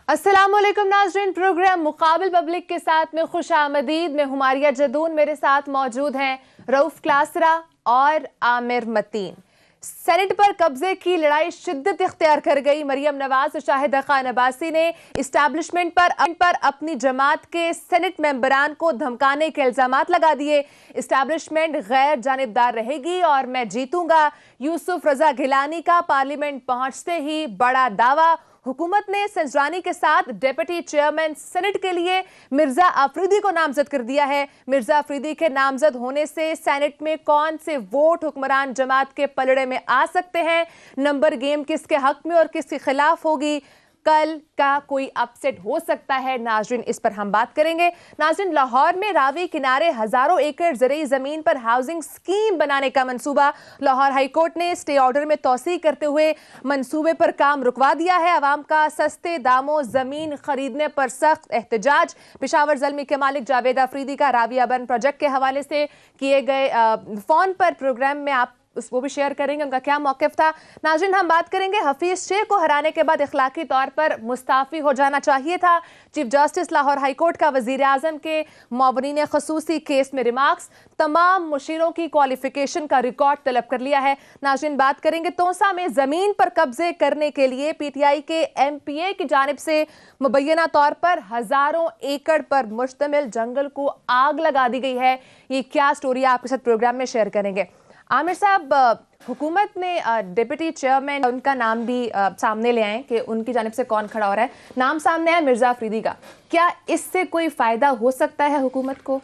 अस्सलामुअलैकुम नाज़रीन, programme मुकाबिल public के साथ में खुश आमदीद। मैं हुमारिया जदून, मेरे साथ मौजूद हैं रऊफ क्लासरा और आमिर मतीन। सेनेट पर कब्जे की लड़ाई शिद्दत इख्तियार कर गई। मरियम नवाज और शाहिद खान अब्बासी ने इस्टेब्लिशमेंट पर अपनी जमात के सेनेट मेंबरान को धमकाने के इल्जामात लगा दिए। इस्टेब्लिशमेंट गैर जानिबदार रहेगी और मैं जीतूंगा, यूसुफ रजा गिलानी का पार्लियामेंट पहुंचते ही बड़ा दावा। हुकूमत ने संजरानी के साथ डिप्टी चेयरमैन सेनेट के लिए मिर्जा अफरीदी को नामजद कर दिया है। मिर्जा अफरीदी के नामजद होने से सेनेट में कौन से वोट हुक्मरान जमात के पलड़े में आ सकते हैं, नंबर गेम किसके हक में और किसके खिलाफ होगी, कल का कोई अपसेट हो सकता है। नाजरीन, इस पर हम बात करेंगे। नाजरीन, लाहौर में रावी किनारे हजारों एकड़ ज़रूरी जमीन पर हाउसिंग स्कीम बनाने का मंसूबा। लाहौर हाई कोर्ट ने स्टे ऑर्डर में तौसी करते हुए मंसूबे पर काम रुकवा दिया है। अवाम का सस्ते दामों जमीन खरीदने पर सख्त एहतजाज। पेशावर ज़ल्मी के मालिक जावेद अफरीदी का रावी अर्बन प्रोजेक्ट के हवाले से किए गए फोन पर प्रोग्राम में आप उसको भी शेयर करेंगे, उनका क्या मौक़िफ़ था। नाज़रीन, हम बात करेंगे हफीज शेख को हराने के बाद इखलाकी तौर पर मुस्ताफ़ी हो जाना चाहिए था। Chief justice Lahore high court का वज़ीर आज़म के मुअव्वनीन ख़ुसूसी केस में रिमार्क्स। तमाम मुशीरों की क्वालिफिकेशन का रिकॉर्ड तलब कर लिया है। नाज़रीन, बात करेंगे तोसा में ज़मीन पर कब्जे करने के लिए PTI के MPA की जानिब से मुबैना तौर पर हज़ारों एकड़ पर मुश्तमिल जंगल को आग लगा दी गई है। ये क्या स्टोरी आपके साथ प्रोग्राम में शेयर करेंगे। आमिर साहब, हुकूमत ने डिप्टी चेयरमैन उनका नाम भी सामने ले आए कि उनकी जानिब से कौन खड़ा हो रहा है। नाम सामने आया मिर्जा अफरीदी का। क्या इससे कोई फायदा हो सकता है हुकूमत को?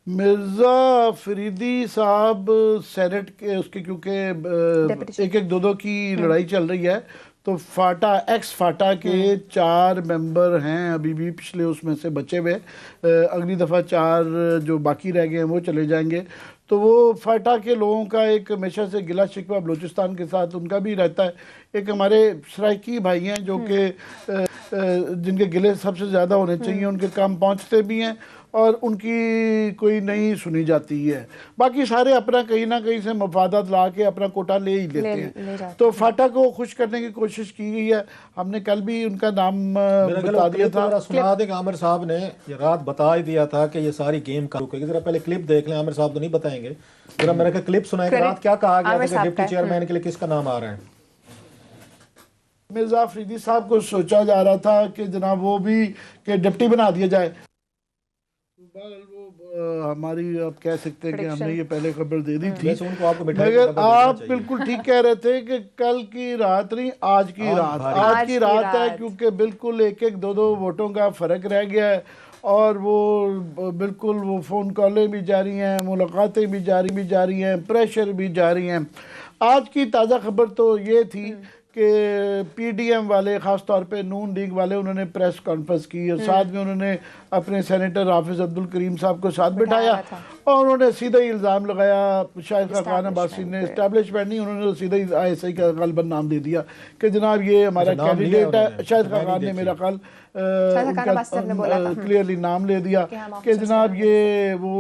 मिर्जा अफरीदी साहब सेनेट के उसके क्योंकि एक दो की लड़ाई चल रही है, तो फाटा एक्स फाटा के 4 मेंबर हैं अभी भी, पिछले उसमें से बचे हुए। अगली दफ़ा 4 जो बाकी रह गए हैं वो चले जाएंगे। तो वो फाटा के लोगों का एक हमेशा से गिला शिकवा बलूचिस्तान के साथ उनका भी रहता है। एक हमारे सराइकी भाई हैं जो कि जिनके गिले सबसे ज़्यादा होने चाहिए, उनके काम पहुंचते भी हैं और उनकी कोई नहीं सुनी जाती है। बाकी सारे अपना कहीं ना कहीं से मफादात ला के अपना कोटा ले ही लेते हैं। तो फाटा को खुश करने की कोशिश की गई है। हमने कल भी उनका नाम बता दिया था। सुना दें, आमिर साहब ने रात बता ही दिया था कि ये सारी गेम का रुकेगी। जरा पहले क्लिप देख लें, आमिर साहब तो नहीं बताएंगे, जरा मेरे का क्लिप सुनाए। रात क्या कहा गया था कि डिप्टी चेयरमैन के लिए किसका नाम आ रहा है। मिर्जा अफरीदी साहब को सोचा जा रहा था कि जनाब वो भी कि डिप्टी बना दिया जाए। वो हमारी आप कह सकते हैं कि हमने ये पहले खबर दे दी थी, मगर आप बिल्कुल ठीक कह रहे थे कि कल की रात नहीं, आज की रात है, क्योंकि बिल्कुल एक दो वोटों का फ़र्क रह गया है और वो बिल्कुल वो फ़ोन कॉलें भी जारी हैं, मुलाकातें भी जारी हैं, प्रेशर भी जारी हैं। आज की ताज़ा खबर तो ये थी कि PDM वाले, ख़ास तौर पे नून लीग वाले, उन्होंने प्रेस कॉन्फ्रेंस की और साथ में उन्होंने अपने सेनेटर हाफिज़ अब्दुल करीम साहब को साथ बिठाया और उन्होंने सीधा ही इल्ज़ाम लगाया शाहिद खान अब्बासी ने। इस्टेब्लिशमेंट नहीं, उन्होंने सीधा ही ISI का गलबन नाम दे दिया कि जनाब ये हमारा कैंडिडेट है। शाहिद खान ने मेरा ख्याल क्लियरली नाम ले दिया कि जनाब ये वो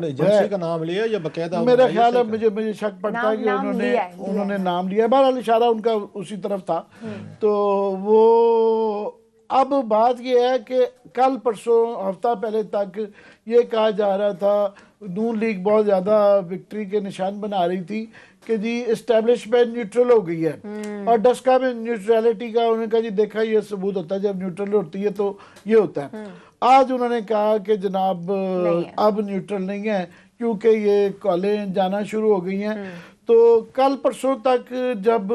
एजेंसी का नाम लिया या बकायदा। मेरा ख्याल है, मुझे शक पड़ता है कि उन्होंने नाम लिया। बहरहाल इशारा उनका उसी तरफ था। तो वो अब बात यह है कि कल परसों हफ्ता पहले तक ये कहा जा रहा था, नून लीग बहुत ज़्यादा विक्ट्री के निशान बना रही थी कि जी इस्टेब्लिशमेंट न्यूट्रल हो गई है। और डस्का में न्यूट्रलिटी का उन्होंने कहा जी देखा ये सबूत होता है, जब न्यूट्रल होती है तो ये होता है। आज उन्होंने कहा कि जनाब अब न्यूट्रल नहीं है, क्योंकि ये कॉलें जाना शुरू हो गई हैं। तो कल परसों तक जब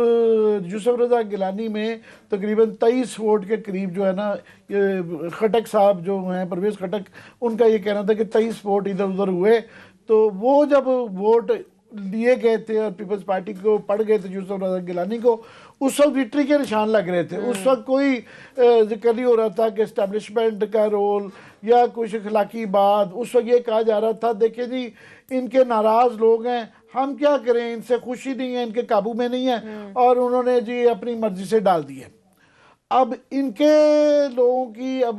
यूसुफ रजा गिलानी में तकरीबन 23 वोट के करीब जो है ना, ये खटक साहब जो हैं, परवेज़ खटक, उनका ये कहना था कि 23 वोट इधर उधर हुए। तो वो जब वोट लिए गए थे और पीपल्स पार्टी को पड़ गए थे यूसुफ रजा गिलानी को, उस वक्त विक्ट्री के निशान लग रहे थे। उस वक्त कोई जिक्र नहीं हो रहा था कि इस्टेब्लिशमेंट का रोल या कुछ अखलाकी बात। उस वक्त ये कहा जा रहा था देखिए जी इनके नाराज़ लोग हैं, हम क्या करें, इनसे खुशी नहीं है, इनके काबू में नहीं है और उन्होंने जी अपनी मर्जी से डाल दिए। अब इनके लोगों की अब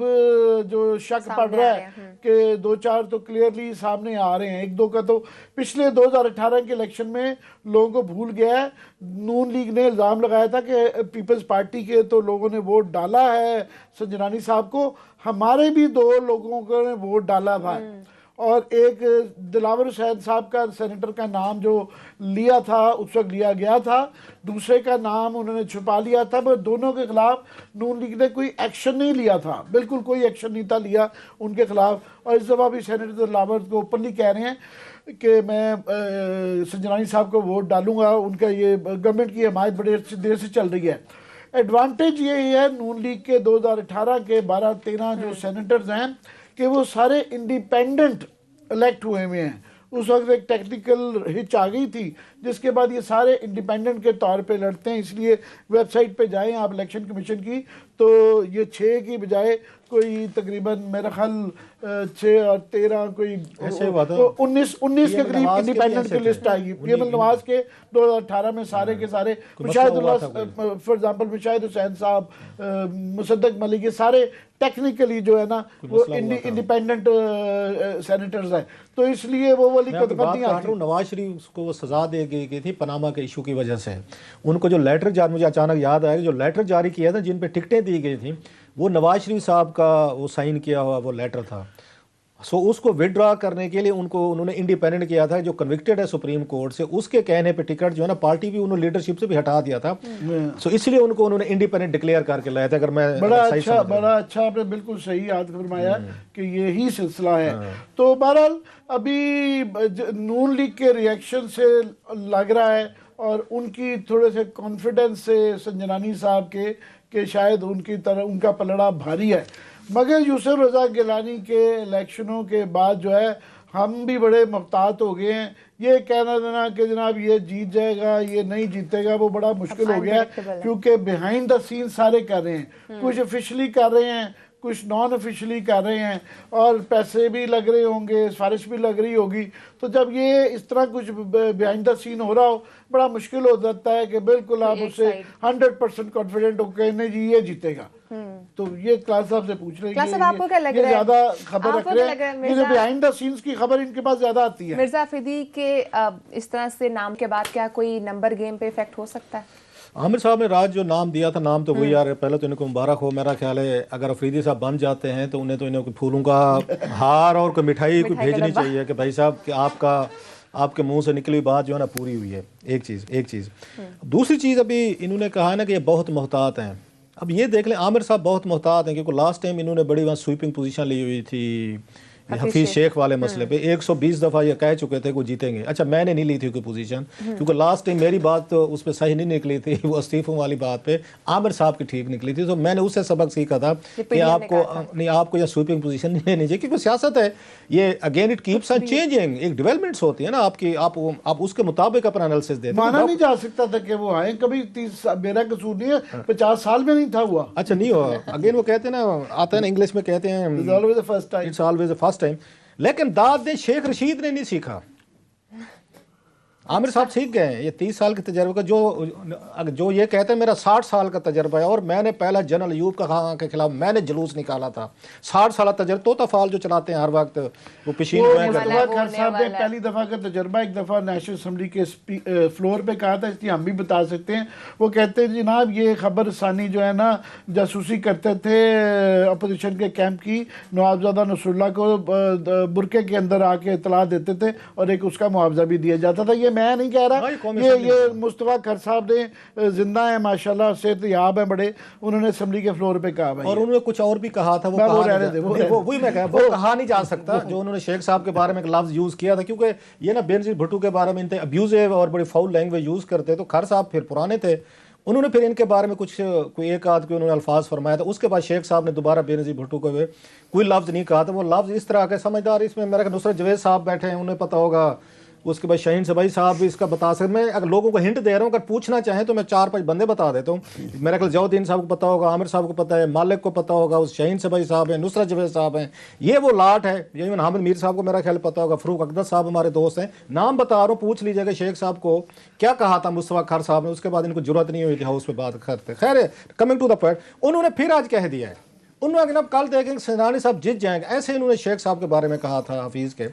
जो शक पड़ रहा है कि 2-4 तो क्लियरली सामने आ रहे हैं, 1-2 का तो पिछले 2018 के इलेक्शन में लोगों को भूल गया है। नून लीग ने इल्ज़ाम लगाया था कि पीपल्स पार्टी के तो लोगों ने वोट डाला है संजनानी साहब को, हमारे भी 2 लोगों को ने वोट डाला था। और एक दिलावर हुसैन साहब का सेनेटर का नाम जो लिया था उस वक्त लिया गया था, दूसरे का नाम उन्होंने छुपा लिया था, पर दोनों के खिलाफ नून लीग ने कोई एक्शन नहीं लिया था, बिल्कुल कोई एक्शन नहीं था लिया उनके खिलाफ। और इस दफ़ा भी सेनेटर दिलावर को ओपनली कह रहे हैं कि मैं संजनानी साहब को वोट डालूंगा, उनका ये गवर्नमेंट की हमायत बड़े देर से चल रही है। एडवांटेज ये है नून लीग के 2018 के 12-13 जो सेनेटर्स हैं कि वो सारे इंडिपेंडेंट इलेक्ट हुए हुए हैं। उस वक्त एक टेक्निकल हिच आ गई थी जिसके बाद ये सारे इंडिपेंडेंट के तौर पे लड़ते हैं, इसलिए वेबसाइट पे जाएं आप इलेक्शन कमीशन की तो ये 6 की बजाय कोई तकरीबन मेरा ख्याल 6 और 13 कोई तो 19 के करीब इंडिपेंडेंट की लिस्ट आएगी। पीएम नवाज के 2018 में सारे के सारे मुशाहिदुल्लाह फॉर एग्जांपल मुशाहिद हुसैन साहब, मुसद्दक मलिक, ये सारे टेक्निकली जो है ना वो इंडिपेंडेंट सेनेटर्स हैं, तो इसलिए वो वाली कदमत नहीं आती। नवाज शरीफ को वो सजा दे गई थी पनामा के इशू की वजह से। उनको जो लेटर जारी, मुझे अचानक याद आया, जो लेटर जारी किया था जिन पे टिकटें दी गई थी वो नवाज शरीफ साहब का वो साइन किया हुआ वो लेटर था। सो उसको विड्रॉ करने के लिए उन्होंने इंडिपेंडेंट किया था, जो कन्विक्टेड है सुप्रीम कोर्ट से, उसके कहने पे टिकट जो है ना पार्टी भी उन्होंने लीडरशिप से भी हटा दिया था। सो इसलिए उन्होंने इंडिपेंडेंट डिक्लेयर करके लाया था। अगर मैं बड़ा अच्छा आपने बिल्कुल सही याद फरमाया कि यही सिलसिला है। तो बहरहाल अभी नून लीग के रिएक्शन से लग रहा है और उनकी थोड़े से कॉन्फिडेंस से संजनानी साहब के शायद उनकी तरह उनका पलड़ा भारी है। मगर यूसुफ रज़ा गिलानी के इलेक्शनों के बाद जो है हम भी बड़े मुहतात हो गए हैं। ये कहना देना कि जनाब ये जीत जाएगा ये नहीं जीतेगा वो बड़ा मुश्किल हो गया है, क्योंकि बिहाइंड द सीन सारे कर रहे हैं, कुछ ऑफिशियली कर रहे हैं, कुछ नॉन ऑफिशियली कर रहे हैं, और पैसे भी लग रहे होंगे, सिफारिश भी लग रही होगी। तो जब ये इस तरह कुछ बिहाइंड द सीन हो रहा हो बड़ा मुश्किल हो जाता है कि बिल्कुल आप उससे 100% कॉन्फिडेंट हो कहने जी ये जीतेगा। तो ये क्लास साहब से पूछ रहे हैं आपको क्या लग रहा है, ज्यादा खबर रख रहे हैं, ये बिहाइंड द सीन्स की खबर इनके पास ज्यादा आती है। मिर्जा फरीदी के इस तरह से नाम के बाद क्या कोई नंबर गेम पे इफेक्ट हो सकता है? आमिर साहब ने राज जो नाम दिया था, नाम तो वही यार, पहले तो इनको मुबारक हो। मेरा ख्याल है अगर अफरीदी साहब बन जाते हैं तो उन्हें तो इन्हें फूलों का हार और कोई मिठाई कोई भेजनी चाहिए कि भाई साहब कि आपके मुंह से निकली हुई बात जो है ना पूरी हुई है। एक चीज़ दूसरी चीज़ अभी इन्होंने कहा है ना कि ये बहुत मोहतात हैं। अब ये देख लें आमिर साहब बहुत मोहतात हैं, क्योंकि लास्ट टाइम इन्होंने बड़ी वहाँ स्वीपिंग पोजीशन ली हुई थी हफीज शेख वाले मसले पे। 120 दफ़ा ये कह चुके थे कि वो जीतेंगे। अच्छा मैंने नहीं ली थी कोई पोजीशन, क्योंकि लास्ट टाइम मेरी बात तो उस पर सही नहीं निकली थी, वो इस्तीफों वाली बात पे आमिर साहब की ठीक निकली थी। तो मैंने उससे सबक सीखा था कि आपको यह स्वीपिंग पोजीशन नहीं लेनी चाहिए, क्योंकि सियासत है ये, again it keeps on changing, एक डेवलपमेंट्स होती है ना आपकी, आप उसके मुताबिक अपना एनालिसिस देते। माना नहीं जा सकता था कि वो आए कभी, 30 मेरा कसूर नहीं है, 50 साल में नहीं था हुआ। अच्छा नहीं हुआ, अगेन वो कहते हैं ना, आता है ना इंग्लिश में कहते हैं it's always the first time. लेकिन दाद ने शेख रशीद ने नहीं सीखा, आमिर साहब सीख गए। ये 30 साल के तजर्बे का जो ये कहते हैं मेरा 60 साल का तजर्बा है, और मैंने पहला जनरल अयूब का खां के खिलाफ मैंने जुलूस निकाला था। 60 साल तजर्बा, तोता फाल जो चलाते हैं हर वक्त वो पिशीन साहब ने पहली दफ़ा का तजर्बा एक दफ़ा नेशनल असम्बली के फ्लोर पे कहा था, इसलिए हम भी बता सकते हैं। वो कहते हैं जनाब ये खबर सानी जो है ना जासूसी करते थे अपोजिशन के कैंप की, नवाबजादा नसरुल्लाह को बुरके के अंदर आके इतला देते थे और एक उसका मुआवजा भी दिया जाता था। ये मैं नहीं कह रहा, ये मुस्तफा खर साहब ने जिंदा है माशाल्लाह, सेहतयाब है बड़े, उन्होंने असेंबली के फ्लोर पे कहा। और उन्होंने कुछ और भी कहा था, वो वही मैं कहा, वो कहा नहीं जा सकता जो उन्होंने शेख साहब के बारे में एक लफ्ज यूज किया था, क्योंकि ये ना बेनजीर भुट्टो के बारे में इनते अब्यूजिव और बड़ी फाउल लैंग्वेज यूज करते। तो खर साहब फिर पुराने थे, उन्होंने फिर इनके बारे में कोई एक आध कोई उन्होंने अल्फाज फरमाया था। उसके बाद शेख साहब ने दोबारा बेनजीर भुट्टो को कोई लफ्ज नहीं कहा था। वो लफ्ज इस तरह के समझदार, इसमें मेरा नुसरत जवेद साहब बैठे हैं, उन्हें पता होगा उसके बाद शाहीन सबाई साहब भी इसका बता सकते। मैं अगर लोगों को हिंट दे रहा हूँ, अगर पूछना चाहें तो मैं 4-5 बंदे बता देता हूँ। मेरे ख्याल जवाउद्दीन साहब को पता होगा, आमिर साहब को पता है, मालिक को पता होगा, उस शाहीन सबाई साहब हैं, नुसरत जवेद साहब हैं, ये वो लाट है। इवन हामिद मीर साहब को मेरा ख्याल पता होगा, फरूक अकदस साहब हमारे दोस्त हैं। नाम बता रहा हूँ, पूछ लीजिएगा शेख साहब को क्या कहा था मुस्तफा खार साहब ने, उसके बाद इनको जरूरत नहीं हुई थी हाउस पे बात करते। खैर, कमिंग टू द पॉइंट, उन्होंने फिर आज कह दिया है, उन्होंने जनाब कल देखेंगे सजनानी साहब जीत जाएंगे, ऐसे इन्होंने शेख साहब के बारे में कहा था, हफीज के।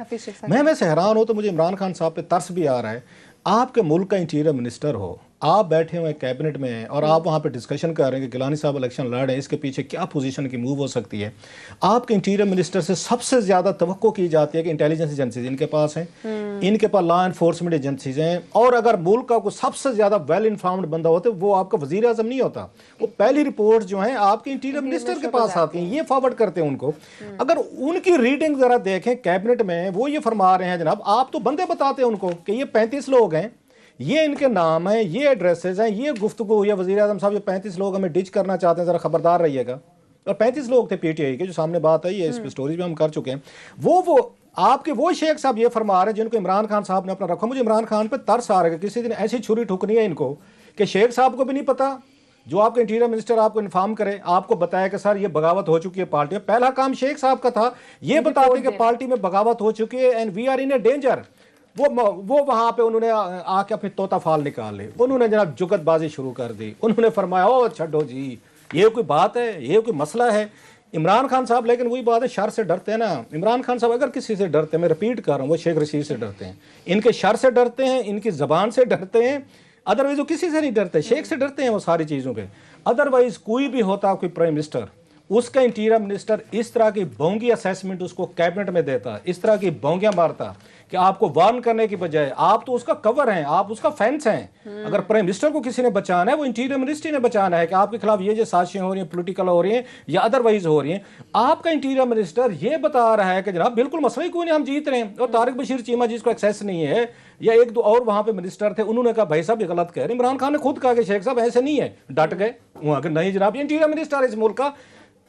मैं वैसे हैरान हूं, तो मुझे इमरान खान साहब पे तरस भी आ रहा है। आपके मुल्क का इंटीरियर मिनिस्टर हो, आप बैठे हुए कैबिनेट में हैं और आप वहाँ पे डिस्कशन कर रहे हैं कि गिलानी साहब इलेक्शन लड़ रहे हैं, इसके पीछे क्या पोजीशन की मूव हो सकती है। आपके इंटीरियर मिनिस्टर से सबसे ज़्यादा तवक्को की जाती है कि इंटेलिजेंस एजेंसीज इनके पास हैं, इनके पास लॉ एनफोर्समेंट एजेंसीज हैं, और अगर मुल्क का कोई सबसे ज़्यादा वेल इन्फॉर्म्ड बंदा होता है वो आपका वज़ीर आज़म नहीं होता, वो पहली रिपोर्ट जो है आपके इंटीरियर मिनिस्टर के पास आती हैं, ये फॉरवर्ड करते हैं उनको। अगर उनकी रीडिंग ज़रा देखें कैबिनेट में, वो ये फरमा रहे हैं जनाब, आप तो बंदे बताते हैं उनको कि ये 35 लोग हैं, ये इनके नाम हैं, ये एड्रेसेस हैं, ये गुफ्तगू हुई है, वज़ीर आज़म साहब ये 35 लोग हमें डिच करना चाहते हैं, ज़रा खबरदार रहिएगा। और 35 लोग थे पीटीआई के, जो सामने बात है, ये इस पर स्टोरीज भी हम कर चुके हैं। वो आपके वो शेख साहब ये फरमा रहे हैं जिनको इमरान खान साहब ने अपना रखा। मुझे इमरान खान पे तरस आ रहा है, किसी दिन ऐसी छुरी ठुकनी है इनको कि शेख साहब को भी नहीं पता, जो आपका इंटीरियर मिनिस्टर आपको इन्फॉर्म करे, आपको बताया कि सर ये बगावत हो चुकी है पार्टी में। पहला काम शेख साहब का था ये बताते कि पार्टी में बगावत हो चुकी है and we are in a danger. वो वहां पे उन्होंने आके अपने तोता फाल निकाल ले, उन्होंने जनाब जुगतबाजी शुरू कर दी। उन्होंने फरमाया ओ छड्डो जी, ये कोई बात है, ये कोई मसला है। इमरान खान साहब लेकिन वही बात है, शर से डरते हैं ना। इमरान खान साहब अगर किसी से डरते हैं, मैं रिपीट कर रहा हूँ, वो शेख रशीद से डरते हैं, इनके शर से डरते हैं, इनकी जबान से डरते हैं, अदरवाइज वो किसी से नहीं डरते। शेख से डरते हैं वो सारी चीज़ों पे। अदरवाइज कोई भी होता कोई प्राइम मिनिस्टर, उसका इंटीरियर मिनिस्टर इस तरह की बोंगी असेसमेंट उसको कैबिनेट में देता, इस तरह की बोंगियां मारता कि आपको वार्न करने की बजाय आप तो उसका कवर हैं, आप उसका फेंस हैं। अगर प्राइम मिनिस्टर को किसी ने बचाना है, वो इंटीरियर मिनिस्ट्री ने बचाना है कि आपके खिलाफ ये जो साजिशें हो रही हैं, पॉलिटिकल हो रही हैं या अदरवाइज हो रही हैं। आपका इंटीरियर मिनिस्टर ये बता रहा है कि जनाब बिल्कुल मसला ही कोई नहीं, हम जीत रहे हैं। और तारिक बशीर चीमा जिसको एक्सेस नहीं है, या एक दो और वहां पे मिनिस्टर थे, उन्होंने कहा भाई साहब ये गलत कह रहे हैं। इमरान खान ने खुद कहा कि शेख साहब ऐसे नहीं है, डट गए वहां के, नहीं जनाब ये इंटीरियर मिनिस्टर इस मुल्क का।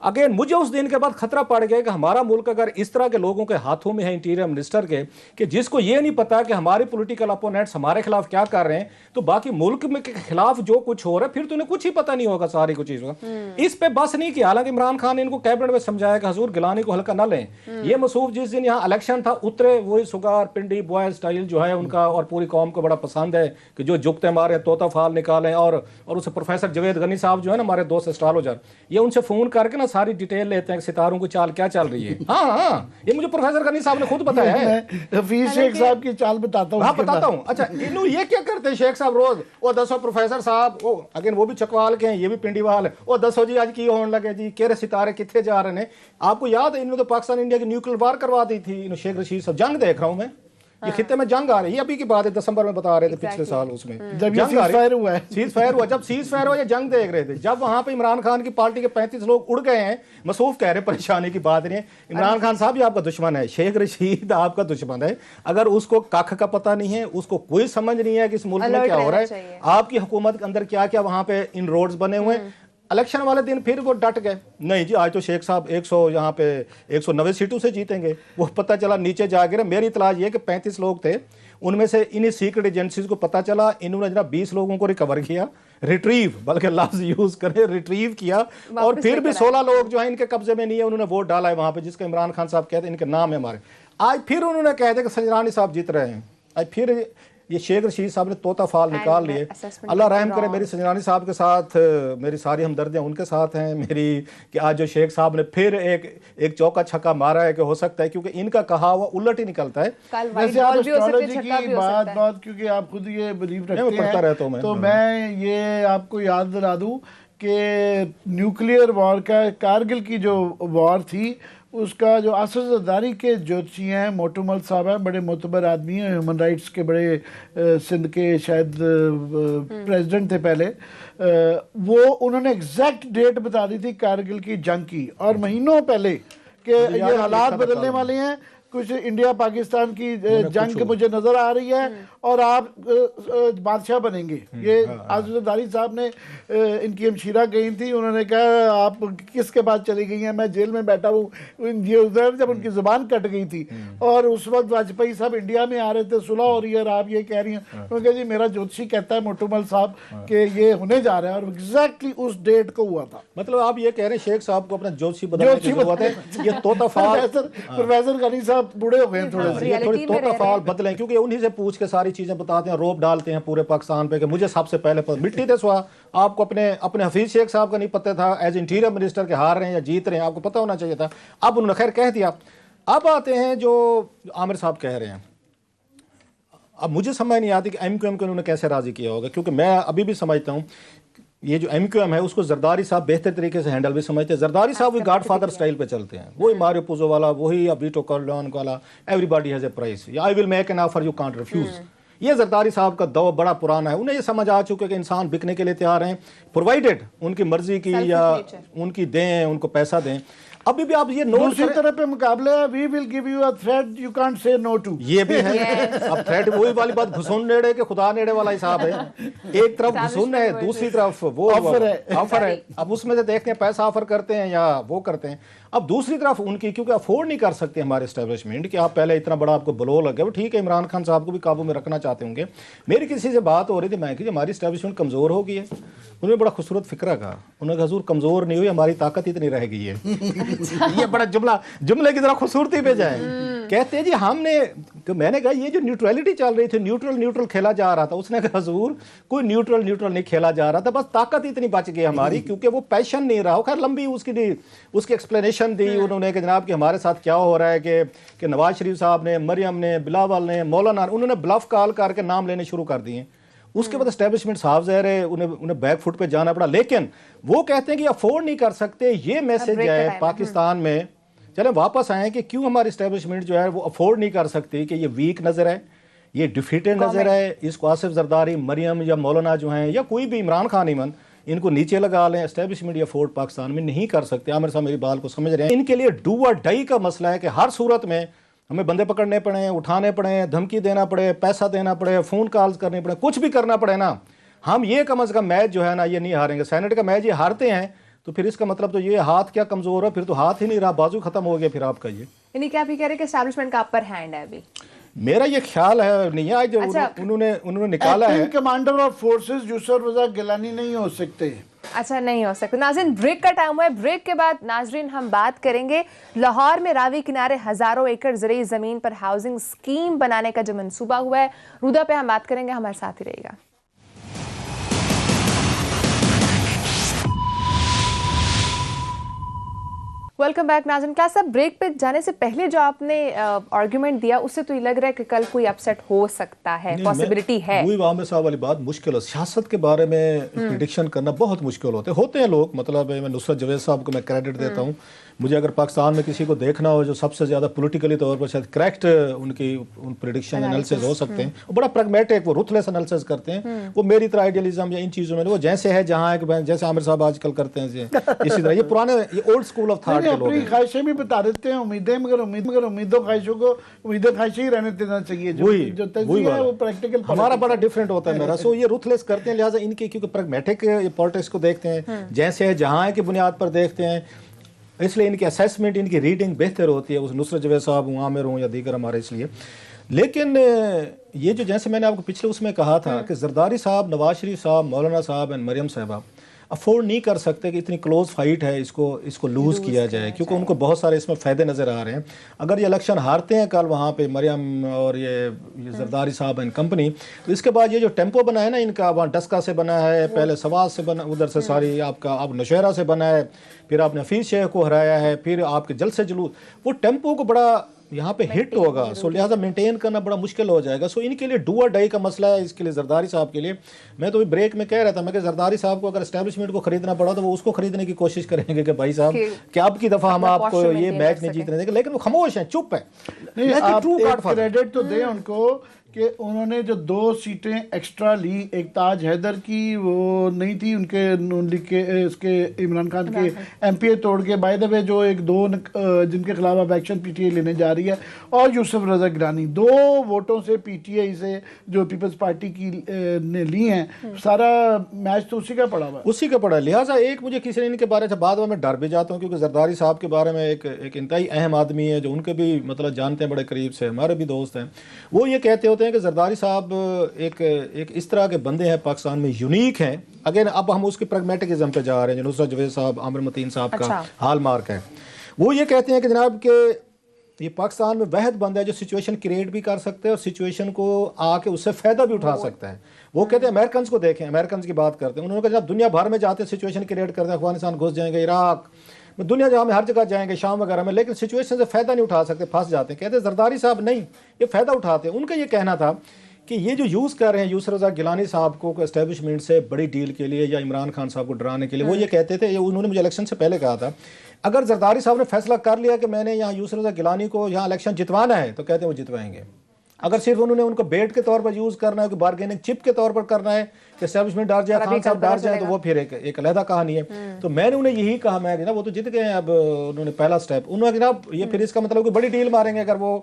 अगेन मुझे उस दिन के बाद खतरा पड़ गया कि हमारा मुल्क अगर इस तरह के लोगों के हाथों में है, इंटीरियर मिनिस्टर के, कि जिसको ये नहीं पता कि हमारे पॉलिटिकल अपोनेंट्स हमारे खिलाफ क्या कर रहे हैं, तो बाकी मुल्क में के खिलाफ जो कुछ हो रहा है फिर तो उन्हें कुछ ही पता नहीं होगा सारी कुछ चीज़ों का। इस पे बस नहीं किया। हालांकि इमरान खान ने इनको कैबिनेट में समझाया कि हजूर गिलानी को हल्का न लें। ये मसूफ जिस दिन यहाँ इलेक्शन था उतरे, वही सुगार पिंडी बॉय स्टाइल जो है उनका, और पूरी कौम को बड़ा पसंद है कि जो जुगते मारे तोता फाल निकालें। और उसे प्रोफेसर जवेद गनी साहब जो है ना, हमारे दोस्त एस्ट्रोलॉजर, ये उनसे फोन करके ना सारी डिटेल लेते हैं सितारों को चाल क्या चल रही है। हाँ, ये मुझे प्रोफेसर गनी साहब ने खुद बताया है। हफीज शेख साहब की चाल बताता हूँ। हाँ बताता हूँ। अच्छा, इन्हों ये क्या करते हैं शेख साहब रोज, वो दसो प्रोफेसर साहब, वो अगेन वो भी चकवाल के हैं, ये भी पिंडीवाल है, वो दसो जी आज की होने लगे जी, केरे सितारे कितने जा रहे हैं। आपको याद है इन्होंने तो पाकिस्तान इंडिया की न्यूक्लियर वार करवा दी थी। शेख रशीद साहब, जंग देख रहा हूँ मैं, ये खित्ते में जंग आ रही है, अभी की बात है, दिसंबर में बता रहे थे पिछले साल, उसमें जब सीज फायर हुआ है, सीज फायर हुआ, जब सीज फायर हुआ ये जंग देख रहे थे। जब वहां पे इमरान खान की पार्टी के 35 लोग उड़ गए हैं, मसूफ कह रहे परेशानी की बात नहीं है। इमरान खान साहब ये आपका दुश्मन है, शेख रशीद आपका दुश्मन है। अगर उसको कख का पता नहीं है, उसको कोई समझ नहीं है कि इस मुल्क में क्या हो रहा है, आपकी हुकूमत के अंदर क्या क्या वहां पे इन रोड्स बने हुए हैं। इलेक्शन वाले दिन फिर वो डट गए, नहीं जी आज तो शेख साहब 100 यहाँ पे 190 सीटों से जीतेंगे। वो पता चला नीचे जा गिरे। मेरी इतलाज ये कि 35 लोग थे, उनमें से इन्हीं सीक्रेट एजेंसीज को पता चला, इन्होंने जनाब 20 लोगों को रिकवर किया, रिट्रीव, बल्कि लफ्ज यूज करें, रिट्रीव किया। और फिर भी 16 लोग जो है इनके कब्जे में नहीं है, उन्होंने वोट डाला है वहां पे, जिसका इमरान खान साहब कहते हैं इनके नाम है हमारे। आज फिर उन्होंने कह दिया कि संजरानी साहब जीत रहे हैं। आज फिर ये शेख रशीद साहब ने तोता फाल निकाल लिए। अल्लाह रहम करे, मेरी संजरानी साहब के साथ मेरी सारी हमदर्दियां उनके साथ हैं मेरी, कि आज जो शेख साहब ने फिर एक चौका छक्का मारा है कि हो सकता है, क्योंकि इनका कहा हुआ उलट ही निकलता है। वैसे आप एस्ट्रोलॉजी की बात क्योंकि आप खुद ये बिलीव रखते हैं, तो मैं ये आपको याद दिला दूं कि न्यूक्लियर वॉर का, कारगिल की जो वॉर थी, उसका जो असरदारी के ज्योतिषी हैं मोटूमल साहब हैं, बड़े मोतबर आदमी हैं, ह्यूमन राइट्स के बड़े सिंध के शायद प्रेसिडेंट थे पहले। वो उन्होंने एग्जैक्ट डेट बता दी थी कारगिल की जंग की, और महीनों पहले कि ये हालात बदलने वाले हैं, कुछ इंडिया पाकिस्तान की जंग मुझे नजर आ रही है और आप बादशाह बनेंगे। ये आज़ादारी साहब ने इनकी हमशीरा गई थी, उन्होंने कहा आप किसके बाद चली गई हैं, मैं जेल में बैठा हूँ, ये उधर जब उनकी जुबान कट गई थी और उस वक्त वाजपेयी साहब इंडिया में आ रहे थे, सुलह हो रही है और आप ये कह रही हैं। उन्होंने कहा जी मेरा ज्योतिषी कहता है मोटूमल साहब कि ये होने जा रहा है, और एग्जैक्टली उस डेट को हुआ था। मतलब आप ये कह रहे हैं शेख साहब को अपना ज्योतिषी बदलने की जरूरत है। ये तोताफाल प्रोफेसर गनी साहब बूढ़े हो गए थोड़े से, ये थोड़ी तोताफाल बदलें, क्योंकि उन्हीं से पूछ के सारी चीजें बताते हैं, रोब डालते हैं पूरे पाकिस्तान पे कि मुझे सबसे पहले मिट्टी दे सुहा। आपको अपने हफीज शेख साहब का नहीं पता था एज इंटीरियर मिनिस्टर के हार रहे हैं या जीत रहे हैं, आपको पता होना चाहिए था। अब उन्होंने खैर कह दिया। अब आते हैं जो आमिर साहब कह रहे हैं। अब मुझे समझ नहीं आती कि MQM को उन्होंने कैसे राजी किया होगा, क्योंकि मैं अभी भी समझता हूँ ये जो MQM है उसको जरदारी साहब बेहतर तरीके से हैंडल भी समझते हैं। जरदारी साहब वही गॉडफादर स्टाइल पे चलते हैं, वही मारियो पुजो वाला, वही वीटो कॉर्लेओने वाला, एवरीबॉडी हैज ए प्राइस, या I will make an offer you can't refuse. ये जरदारी साहब का दौर बड़ा पुराना है, उन्हें ये समझ आ चुके कि इंसान बिकने के लिए तैयार हैं, प्रोवाइडेड उनकी मर्जी की या उनकी दें, उनको पैसा दें। अभी भी आप ये नोट दूसरी तरफ पे मुकाबले है, we will give you a threat you can't say no to, ये भी है। अब थ्रेड वही वाली बात, घुसून नेड़े के खुदा नेड़े वाला हिसाब है। एक तरफ घुसून है, दूसरी तरफ वो ऑफर है। अब उसमें से देखते हैं पैसा ऑफर करते हैं या वो करते हैं। अब दूसरी तरफ उनकी, क्योंकि अफोर्ड नहीं कर सकते हमारे एस्टेब्लिशमेंट कि आप पहले इतना बड़ा आपको ब्लो लगे, वो ठीक है इमरान खान साहब को भी काबू में रखना चाहते होंगे। मेरी किसी से बात हो रही थी, मैं कि हमारी एस्टेब्लिशमेंट कमज़ोर हो गई है। उन्होंने बड़ा खूबसूरत फिक्रा कहा, उन्होंने कहा हुजूर कमज़ोर नहीं हुई, हमारी ताकत इतनी रह गई है। ये बड़ा जुमले की तरह खूबसूरती पे जाए। कहते हैं जी हमने, तो मैंने कहा ये जो न्यूट्रलिटी चल रही थी, न्यूट्रल खेला जा रहा था। उसने कहा हुजूर कोई न्यूट्रल नहीं खेला जा रहा था, बस ताकत इतनी बच गई हमारी, क्योंकि वो पैशन नहीं रहा। खैर लंबी उसकी एक्सप्लेनेशन दी उन्होंने कि जनाब कि हमारे साथ क्या हो रहा है कि नवाज शरीफ साहब ने, मरियम ने, बिलावल ने, मौलाना, उन्होंने ब्लफ कॉल करके नाम लेने शुरू कर दिए। उसके बाद एस्टेब्लिशमेंट साफ ज़ाहिर है उन्हें बैक फुट पे जाना पड़ा। लेकिन वो कहते हैं कि अफोर्ड नहीं कर सकते। ये मैसेज है पाकिस्तान में, चले वापस आए कि क्यों हमारी एस्टेब्लिशमेंट जो है वो अफोर्ड नहीं कर सकती कि ये वीक नज़र है, ये डिफीटेड नज़र है। इसको आसिफ जरदारी, मरियम या मौलाना जो हैं या कोई भी इमरान खान ईमन, इनको नीचे लगा लें। एस्टेब्लिशमेंट या अफोर्ड पाकिस्तान में नहीं कर सकते। आमिर साहब मेरी बात को समझ रहे हैं। इनके लिए डू और डाई का मसला है कि हर सूरत में हमें बंदे पकड़ने पड़े, उठाने पड़े, धमकी देना पड़े, पैसा देना पड़े, फ़ोन कॉल्स करने पड़े, कुछ भी करना पड़े ना, हम ये कम अज़ कम मैच जो है ना ये नहीं हारेंगे। सेनेट का मैच ये हारते हैं तो फिर इसका मतलब तो ये हाथ क्या कमज़ोर है, फिर तो हाथ ही नहीं रहा, बाजू ख़त्म हो गया फिर आपका। ये यानी क्या आप ये कह रहे हैं कि एस्टैब्लिशमेंट का अपर हैंड है अभी? मेरा ये ख्याल है नहीं है। जो उन्होंने निकाला है, कमांडर ऑफ फोर्सेस यूसुफ रज़ा गिलानी नहीं हो सकते। अच्छा नहीं हो सकते। नाज़रीन ब्रेक का टाइम हुआ है। ब्रेक के बाद नाज़रीन हम बात करेंगे लाहौर में रावी किनारे हजारों एकड़ ज़रूरी ज़मीन पर हाउसिंग स्कीम बनाने का जो मंसूबा हुआ है, रूदा पे हम बात करेंगे। हमारे साथ ही रहिएगा। वेलकम बैक नाज़रीन। क्या सब ब्रेक पे जाने से पहले जो आपने आर्गुमेंट दिया उससे तो ये लग रहा है कि कल कोई अपसेट हो सकता है, पॉसिबिलिटी है? वही आमिर साहब वाली बात मुश्किल है। सियासत के बारे में प्रिडिक्शन करना बहुत मुश्किल होते हैं लोग। मतलब मैं नुसरत जवेद साहब को मैं क्रेडिट देता हूँ। मुझे अगर पाकिस्तान में किसी को देखना हो जो सबसे ज़्यादा पॉलिटिकली तौर पर शायद करेक्ट उन प्रिडिक्शन एनालिसिस हो सकते हैं, वो बड़ा प्रैग्मेटिक, वो रुथलेस एनालिसिस करते हैं। वो मेरी तरह आइडियलिज्म या इन चीज़ों में वो जैसे है जहाँ है, जैसे आमिर साहब आजकल करते हैं इसी तरह। ये पुराने ये ओल्ड स्कूल ऑफ थॉट के लोग हैं। ख्वाहिशें भी बता देते हैं, उम्मीदें, मगर उम्मीदों ख्वाहिशों को उम्मीदें ख्वाहिशें ही रहने देना चाहिए। जो तज़किया है वो प्रैक्टिकल हमारा बड़ा डिफरेंट होता है मेरा। सो ये रुथलेस करते हैं, लिहाजा इनके क्योंकि प्रैग्मेटिक पॉलिटिक्स को देखते हैं, जैसे है जहाँ है की बुनियाद पर देखते हैं, इसलिए इनकी असेसमेंट, इनकी रीडिंग बेहतर होती है। उस नुसरत जवेद साहब हूँ, आमिर हूँ या दीगर हमारे, इसलिए। लेकिन ये जो जैसे मैंने आपको पिछले उसमें कहा था कि जरदारी साहब, नवाज शरीफ साहब, मौलाना साहब एंड मरियम साहबा अफोर्ड नहीं कर सकते कि इतनी क्लोज फाइट है इसको लूज़ किया जाए, क्योंकि उनको बहुत सारे इसमें फ़ायदे नज़र आ रहे हैं। अगर ये इलेक्शन हारते हैं कल वहाँ पे मरियम और ये जरदारी साहब एंड कंपनी, तो इसके बाद ये जो टेम्पो बना है ना इनका, वहाँ डस्का से बना है, पहले सवाद से बना, उधर से सारी आपका अब नौशहरा से बना है, फिर आपने हफीज़ शेख को हराया है, फिर आपके जलसे जुलूस, वो टेम्पो को बड़ा यहाँ पे हिट होगा। सो लिहाजा मेंटेन करना बड़ा मुश्किल हो जाएगा। सो इनके लिए डू और डाई का मसला है। इसके लिए जरदारी साहब के लिए मैं तो ब्रेक में कह रहा था, मैं कि जरदारी साहब को अगर एस्टेब्लिशमेंट को खरीदना पड़ा तो वो उसको खरीदने की कोशिश करेंगे कि भाई साहब कि अब की दफा हम आपको ये मैच नहीं जीतने देंगे। लेकिन वो खामोश है, चुप है। क्रेडिट तो दें उनको कि उन्होंने जो 2 सीटें एक्स्ट्रा ली, एक ताज हैदर की वो नहीं थी उनके नून लीग के इसके इमरान खान के एमपीए तोड़ के, बाय द वे जो एक 2 जिनके खिलाफ अब एक्शन पीटीआई लेने जा रही है, और यूसुफ रजा गिलानी 2 वोटों से पीटीआई से जो पीपल्स पार्टी की ने ली हैं। सारा मैच तो उसी का पड़ा हुआ है, उसी का पड़ा। लिहाजा एक मुझे किसी ने इनके बारे में बाद में मैं डर भी जाता हूँ, क्योंकि जरदारी साहब के बारे में एक इंतहाई अहम आदमी है जो उनके भी मतलब जानते हैं बड़े करीब से, हमारे भी दोस्त हैं। वो ये कहते होते हैं कि जरदारी साहब एक इस तरह के बंदे हैं पाकिस्तान में, यूनिक हैं। अगेन अब हम उसकी प्रैग्मेटिज्म पे जा रहे हैं, जो नुसरत जवेद साहब, आमिर मतीन साहब का हाल मार्क है। वो ये कहते हैं कि जनाब के ये पाकिस्तान में वहद बंदा है जो सिचुएशन क्रिएट भी कर सकते हैं और सिचुएशन को आके उससे फ़ायदा भी उठा सकता है। वो कहते हैं अमेरिकन को देखें, अमेरिकन की बात करते हैं, उन्होंने कहा जब दुनिया भर में जाते हैं सिचुएशन क्रिएट करते हैं, अफगानिस्तान घुस जाएंगे, इराक, दुनिया जहाँ में हर जगह जाएंगे, शाम वगैरह में, लेकिन सिचुएशन से फ़ायदा नहीं उठा सकते, फंस जाते हैं। कहते हैं जरदारी साहब नहीं, ये फ़ायदा उठाते हैं। उनका ये कहना था कि ये जो यूज़ कर रहे हैं यूसुफ रज़ा गिलानी साहब को एस्टेब्लिशमेंट से बड़ी डील के लिए या इमरान खान साहब को डराने के लिए, वो ये कहते थे, ये उन्होंने मुझे इलेक्शन से पहले कहा था, अगर जरदारी साहब ने फैसला कर लिया कि मैंने यहाँ यूसुफ रज़ा गिलानी को यहाँ इलेक्शन जितवाना है, तो कहते हैं वो जितवाएंगे। अगर सिर्फ उन्होंने उनको बेट के तौर पर यूज़ करना है, कि बार्गेनिंग चिप के तौर पर करना है कि एस्टेब्लिशमेंट डर जाए, खान साहब डर जाए, तो वो फिर एक अलहदा कहानी है। तो मैंने उन्हें यही कहा, मैं ना वो तो जीत गए हैं, अब उन्होंने पहला स्टेप, उन्होंने कहा ये फिर इसका मतलब कि बड़ी डील मारेंगे अगर वो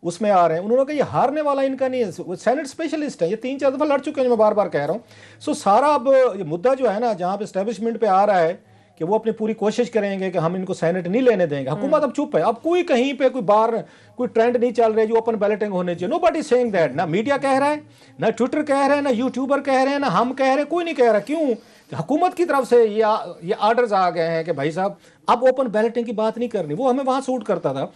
उसमें आ रहे हैं। उन्होंने कहा ये हारने वाला इनका नहीं है, वो सेनेट स्पेशलिस्ट है, ये 3-4 दफ़ा लड़ चुके हैं, मैं बार बार कह रहा हूँ। सो सारा अब ये मुद्दा जो है ना, जहाँ पे एस्टेब्लिशमेंट पे आ रहा है कि वो अपनी पूरी कोशिश करेंगे कि हम इनको सेनेट नहीं लेने देंगे। हुकूमत अब चुप है, अब कोई कहीं पे कोई ट्रेंड नहीं चल रहा है जो ओपन बैलेटिंग होने चाहिए। नोबडी सेइंग दैट, ना मीडिया कह रहा है, ना ट्विटर कह रहे हैं, ना यूट्यूबर कह रहे हैं, ना हम कह रहे हैं, कोई नहीं कह रहा। क्यों? हुकूमत की तरफ से ये आर्डर्स आ गए हैं कि भाई साहब अब ओपन बैलेटिंग की बात नहीं करनी। वो हमें वहां सूट करता था,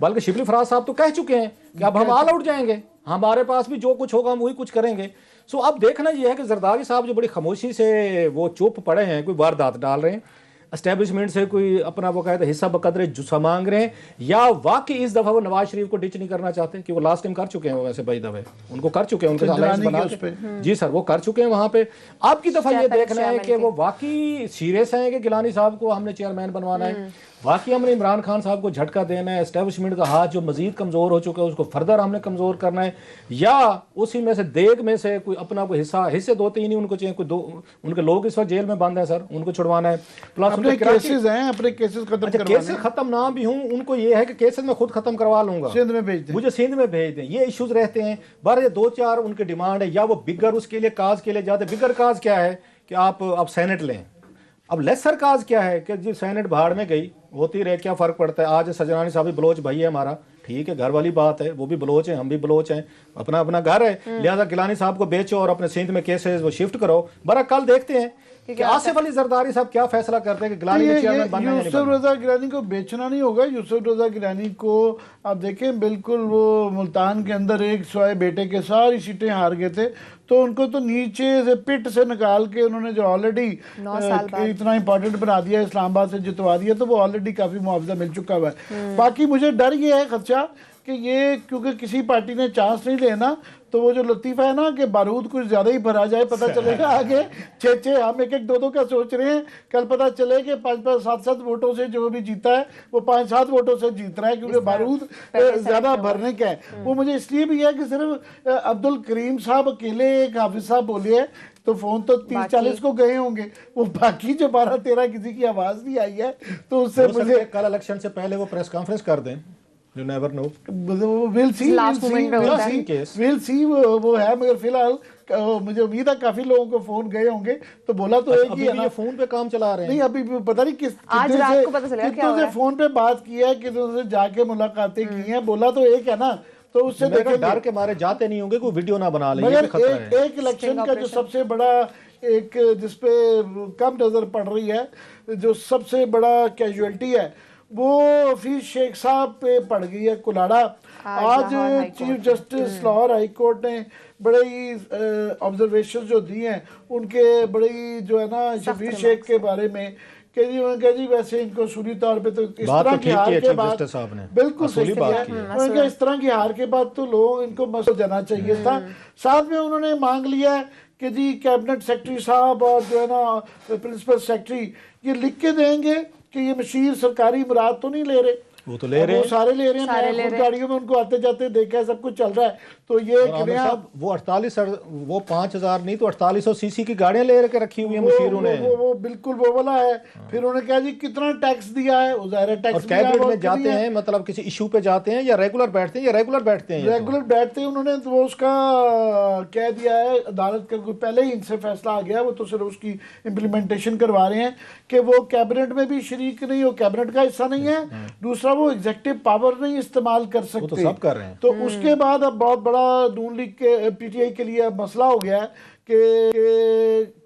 बल्कि शिबली फराज साहब तो कह चुके हैं कि अब हम ऑल आउट जाएंगे, हमारे पास भी जो कुछ होगा हम वही कुछ करेंगे। सो अब देखना यह है कि जरदारी साहब जो बड़ी खामोशी से वो चुप पड़े हैं, कोई वारदात डाल रहे हैं, एस्टेब्लिशमेंट से कोई अपना वो कहते हिस्सा बकदरे जुस्सा मांग रहे हैं, या वाकई इस दफा वो नवाज शरीफ को डिच नहीं करना चाहते, कि वो लास्ट टाइम कर चुके हैं, वैसे भाई दफे उनको कर चुके हैं, उनके साथ बना के। जी सर, वो कर चुके हैं वहां पे। अब की दफा ये देखना है कि वो वाकई सीरियस हैं कि गिलानी साहब को हमने चेयरमैन बनवाना है, वाकई हमने इमरान खान साहब को झटका देना है, एस्टेब्लिशमेंट का हाथ जो मजीद कमजोर हो चुका है उसको फर्दर हमने कमजोर करना है, या उसी में से देग में से कोई अपना कोई हिस्से 2-3 ही उनको चाहिए, कोई 2 उनके लोग इस वक्त जेल में बंद हैं सर, उनको छुड़वाना है, प्लस अपने केसेस हैं, अपने केसेस खत्म करवाने हैं। केसेस खत्म ना भी हूं, उनको ये है कि केसेस मैं खुद खत्म करवा लूंगा, सिंध में भेज दें, मुझे सिंध में भेज दें, ये इश्यूज रहते हैं। 2-4 उनकी डिमांड है, या वो बिगर उसके लिए काज के लिए जाते। बिगर काज क्या है कि आप सेनेट लें, अब लेसर काज क्या है कि जी सेनेट भाड़ में गई, होती रहे, क्या फ़र्क पड़ता है। आज सजनानी साहब भी बलोच भाई है हमारा, ठीक है, घर वाली बात है, वो भी बलोच हैं, हम भी बलोच हैं, अपना अपना घर है, लिहाजा गिलानी साहब को बेचो और अपने सिंध में केसेस वो शिफ्ट करो। बरा कल देखते हैं कि आसिफ अली जरदारी साहब क्या फैसला करते हैं कि गिलानी के चेयरमैन बनना है या नहीं बनना। यूसुफ रज़ा गिलानी को बेचना नहीं होगा। यूसुफ रज़ा गिलानी को आप देखें, बिल्कुल वो मुल्तान के अंदर एक स्वाय बेटे के सारी सीटें हार गए थे, तो उनको तो नीचे से पिट से निकाल के उन्होंने जो ऑलरेडी इतना इंपॉर्टेंट बना दिया, इस्लामाबाद से जितवा दिया, तो वो ऑलरेडी काफ़ी मुआवजा मिल चुका हुआ है। बाकी मुझे डर ये है खदशा कि ये क्योंकि किसी पार्टी ने चांस नहीं लेना, तो वो जो लतीफ़ा है ना कि बारूद कुछ ज़्यादा ही भरा जाए, पता चलेगा आगे 6-6 हम 1-1 2-2 का सोच रहे हैं, कल पता चले कि 5-5 7-7 वोटों से जो भी जीता है वो 5-7 वोटों से जीत रहा है, क्योंकि बारूद ज़्यादा भरने का है। वो मुझे इसलिए भी है कि सिर्फ अब्दुल करीम साहब अकेले, एक हाफिज साहब बोले हैं, तो फोन तो 30-40 को गए होंगे, वो बाकी जो 12-13 किसी की आवाज़ नहीं आई है। तो उससे मुझे कल इलेक्शन से पहले वो प्रेस कॉन्फ्रेंस कर दें, You never know. We'll see. वो है, मगर फिलहाल मुझे उम्मीद है काफी लोगों को फोन गए होंगे, तो बोला तो एक ही है ना, फोन पे काम चला रहे हैं। नहीं, अभी पता नहीं कितने से फोन पे बात किया है, कितनों से जाके मुलाकातें की हैं, बोला तो एक है ना, तो उससे देखें डर के मारे जाते नहीं होंगे, कोई वीडियो ना बना ले। मगर एक इलेक्शन का जो सबसे बड़ा एक जिसपे कम नजर पड़ रही है, जो सबसे बड़ा कैजुअलिटी है, वो हफीज शेख साहब पे पड़ गई है कुलाड़ा। आज chief justice Lahore high court ने बड़े ही ऑब्जर्वेशन जो दिए हैं उनके, बड़े ही जो है ना हफीज शेख के बारे में, कि जी उन्होंने कहा जी वैसे इनको असूली तौर पे तो इस तरह की हार के बाद बिल्कुल सही बात है, उन्होंने इस तरह की हार के बाद तो लोग इनको मसो जाना चाहिए था। साथ में उन्होंने मांग लिया है कि जी कैबिनेट सेक्रेटरी साहब और जो है ना प्रिंसिपल सेक्रेटरी ये लिख के देंगे कि ये मशीर सरकारी मुराद तो नहीं ले रहे, वो तो ले रहे वो हैं, सारे ले रहे हैं। सारे मैं ले खुद रहे हैं। गाड़ियों में उनको आते जाते देखा है, सब कुछ चल रहा है। तो ये और आमिर साहब वो 5000 नहीं तो 4800 सीसी की गाड़ियां ले के रखी हुई है मुशीरों ने। वो बिल्कुल वो वाला है। फिर उन्होंने कहा जी कितना टैक्स दिया है, वो ज़ाहिर है और टैक्स कैबिनेट में जाते हैं, मतलब किसी इशू पे जाते हैं या रेगुलर बैठते हैं, या रेगुलर बैठते हैं? रेगुलर बैठते हैं। उन्होंने तो वो उसका कह दिया है, अदालत का कोई पहले ही इनसे फैसला आ गया, वो तो सिर्फ उसकी इम्प्लीमेंटेशन करवा रहे हैं कि वो कैबिनेट में भी शरीक नहीं, वो कैबिनेट का हिस्सा नहीं है। दूसरा वो एग्जेक्टिव पावर नहीं इस्तेमाल कर सकते। वो तो सब कर रहे हैं। तो उसके बाद अब बहुत बड़ा नून लीग के पीटीआई के लिए अब मसला हो गया है कि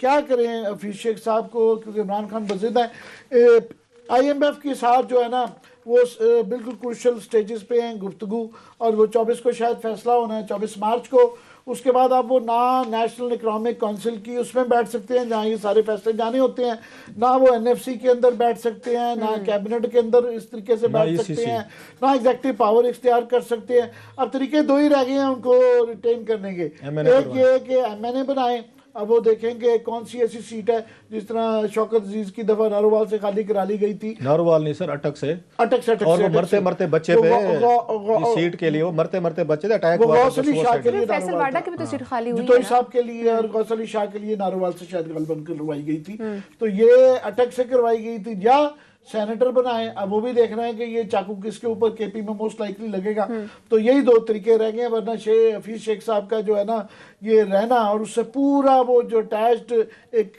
क्या करें हफीज शेख साहब को, क्योंकि इमरान खान बजिद है। IMF के साथ जो है ना वो बिल्कुल क्रूशल स्टेजेस पे हैं गुफ्तगू, और वो 24 को शायद फैसला होना है, 24 मार्च को। उसके बाद आप वो ना नेशनल इकोनॉमिक काउंसिल की उसमें बैठ सकते हैं जहाँ ये सारे फैसले जाने होते हैं, ना वो NFC के अंदर बैठ सकते हैं, ना कैबिनेट के अंदर इस तरीके से बैठ सकते हैं, ना एग्जेक्टिव पावर इख्तियार कर सकते हैं। अब तरीके दो ही रह गए हैं उनको रिटेन करने के। एक ये कि MNA बनाए, अब वो देखेंगे कौन सी ऐसी सीट है, जिस तरह शौकत अजीज की दफा नारोवाल से खाली करा ली गई थी। नारोवाल नहीं सर, अटक से। अटक और वो मरते मरते बच्चे पे इस सीट के लिए वो मरते मरते बच्चे थे, अटैक हुआ। गौसली शाह के लिए फैसल वाडा की भी तो सीट खाली हुई है जितोई साहब के लिए और गौसली शाह के लिए नारोवाल से शायद गलबन करवाई गई थी। तो ये अटक से करवाई गई थी, या सेनेटर बनाए। अब वो भी देखना है कि ये चाकू किसके ऊपर KP में मोस्ट लाइकली लगेगा। तो यही दो तरीके रह गए हैं, वरना हफीज शेख साहब का जो है ना ये रहना, और उससे पूरा वो जो अटैच्ड एक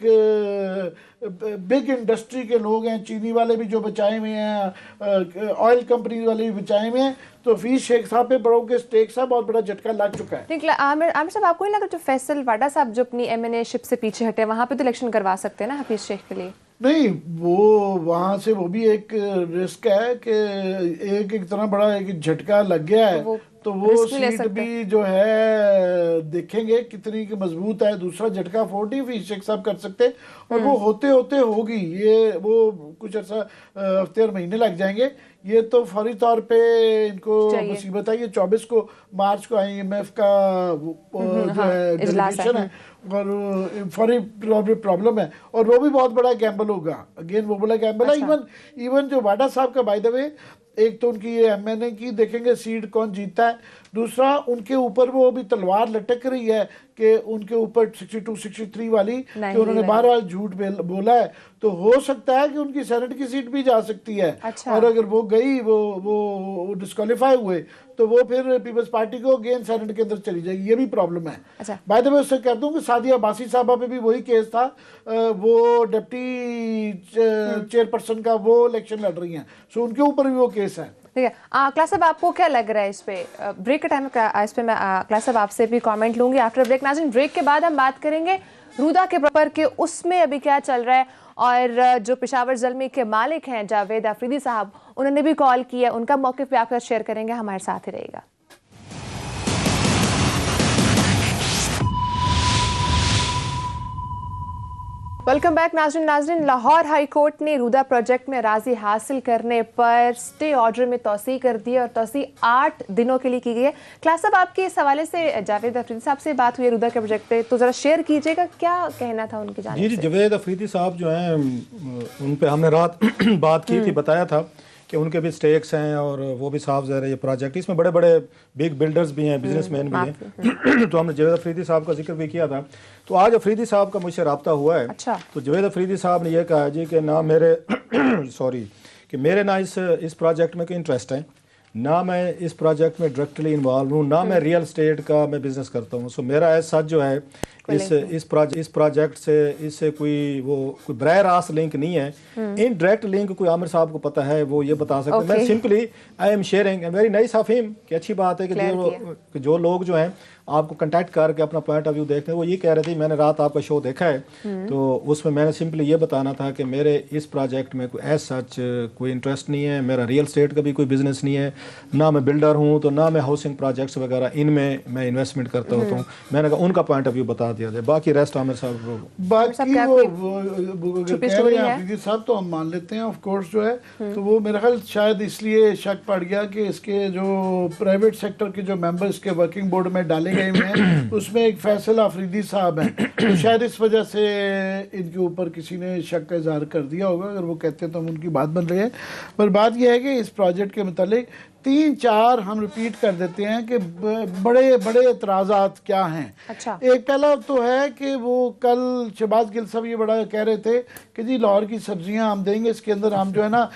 बिग इंडस्ट्री के लोग हैं, चीनी वाले भी जो बचाए हुए हैं, ऑयल कंपनी वाले भी बचाए हुए हैं, तो हफीज शेख साहब पे बड़ों के स्टेक साहब बहुत बड़ा झटका लग चुका है। आमिर साहब, आपको नहीं लगा जो फैसल वाडा साहब जो अपनी MNA शिप से पीछे हटे, वहां पे तो इलेक्शन करवा सकते हैं ना हफीज शेख के लिए? नहीं, वो वहां से वो भी एक रिस्क है कि एक इतना बड़ा एक झटका लग गया है, तो वो सीट भी जो है देखेंगे कितनी की मजबूत है। दूसरा झटका 40 हफीज शेख साहब कर सकते हैं, और वो होते होते होगी, ये वो कुछ अर्सा हफ्ते और महीने लग जाएंगे। ये तो फौरी तौर पे इनको मुसीबत है। ये 24 को मार्च को IMF का जो है डेलीगेशन है, और फौरी प्रॉब्लम है, और वो भी बहुत बड़ा गैम्बल होगा। अगेन वो बड़ा गैम्बल है। इवन जो वाडा साहब का बाय द वे, एक तो उनकी ये MNA की देखेंगे सीट कौन जीतता है, दूसरा उनके ऊपर वो भी तलवार लटक रही है कि उनके ऊपर 62-63 वाली कि उन्होंने बहरहाल झूठ बोला है, तो हो सकता है कि उनकी सेनेट की सीट भी जा सकती है। और अगर वो गई, वो डिस्क्वालीफाई हुए, तो वो फिर पीपल्स पार्टी को अगेन सेनेट के अंदर चली जाएगी। ये भी प्रॉब्लम है। बाय द वे उससे कहता हूँ कि सादिया अब्बासी साहबा पे भी वही केस था, वो डिप्टी चेयरपर्सन का वो इलेक्शन लड़ रही हैं, सो उनके ऊपर भी वो केस है। ठीक है। क्लास साहब, आपको क्या लग रहा है इस पे? ब्रेक का टाइम इस पे मैं क्लास साहब आपसे भी कमेंट लूंगी आफ्टर ब्रेक। नाज़रीन, ब्रेक के बाद हम बात करेंगे रूदा के प्रॉपर के उसमें अभी क्या चल रहा है, और जो पेशावर ज़ल्मी के मालिक हैं जावेद अफरीदी साहब, उन्होंने भी कॉल किया, उनका मौक़िफ़ भी आपके साथ शेयर करेंगे। हमारे साथ ही रहेगा। वेलकम बैक नाज़रीन, लाहौर हाई कोर्ट ने रूदा प्रोजेक्ट में राज़ी हासिल करने पर स्टे ऑर्डर में तोसी कर दी है, और तोसी 8 दिनों के लिए की गई है। क्लास साहब, आपके इस हवाले से जावेद अफरीदी साहब से बात हुई है रूदा के प्रोजेक्ट पे, तो ज़रा शेयर कीजिएगा क्या कहना था उनकी जानिब से। जी, जावेद अफरीदी साहब जो हैं, उन पे हमने रात बात की थी, बताया था कि उनके भी स्टेक्स हैं, और वो भी साफ ज़ाहिर है ये प्रोजेक्ट, इसमें बड़े बड़े बिग बिल्डर्स भी हैं, बिजनेसमैन भी हैं। तो हमने जावेद अफरीदी साहब का जिक्र भी किया था। तो आज अफरीदी साहब का मुझसे रब्ता हुआ है। अच्छा। तो जावेद अफरीदी साहब ने यह कहा जी कि ना मेरे कि मेरे ना इस प्रोजेक्ट में कोई इंटरेस्ट है, ना मैं इस प्रोजेक्ट में डायरेक्टली इन्वॉल्व हूँ, ना मैं रियल एस्टेट का मैं बिज़नेस करता हूँ। सो मेरा ऐसा सच जो है इस प्रोजेक्ट से इससे कोई बराह रास्त लिंक नहीं है। इनडायरेक्ट लिंक कोई आमिर साहब को पता है, वो ये बता सकते हैं। मैं simply I am sharing very nice of him कि अच्छी बात है कि जो लोग जो हैं आपको कांटेक्ट करके अपना पॉइंट ऑफ व्यू देखते हैं। वो ये कह रहे थे, मैंने रात आपका शो देखा है, तो उसमें मैंने सिंपली ये बताना था कि मेरे इस प्रोजेक्ट में कोई ऐसा सच कोई इंटरेस्ट नहीं है, मेरा रियल एस्टेट का भी कोई बिजनेस नहीं है, ना मैं बिल्डर हूँ, तो ना मैं हाउसिंग प्रोजेक्ट्स वगैरह इनमें मैं इन्वेस्टमेंट करता होता हूँ। मैंने कहा उनका पॉइंट ऑफ व्यू बता करा दिया जाए। बाकी रेस्ट आमिर साहब बाकी क्या वो कोई छुपी कह स्टोरी रहे हैं है? आफरीदी साहब तो हम मान लेते हैं ऑफ कोर्स जो है, तो वो मेरा ख्याल शायद इसलिए शक पड़ गया कि इसके जो प्राइवेट सेक्टर के जो मेंबर्स के वर्किंग बोर्ड में डाले गए हुए हैं उसमें एक फैसल आफरीदी साहब हैं, तो शायद इस वजह से इनके ऊपर किसी ने शक का इजहार कर दिया होगा। अगर वो कहते हैं तो हम उनकी बात बन रही है, पर बात यह है कि इस प्रोजेक्ट के मुतालिक 3-4 हम रिपीट कर देते हैं कि बड़े बड़े एतराज़ात क्या हैं। अच्छा। एक पहला तो है कि वो कल शहबाज गिल साहब ये बड़ा कह रहे थे कि जी लाहौर की सब्जियां हम देंगे, इसके अंदर हम जो है ना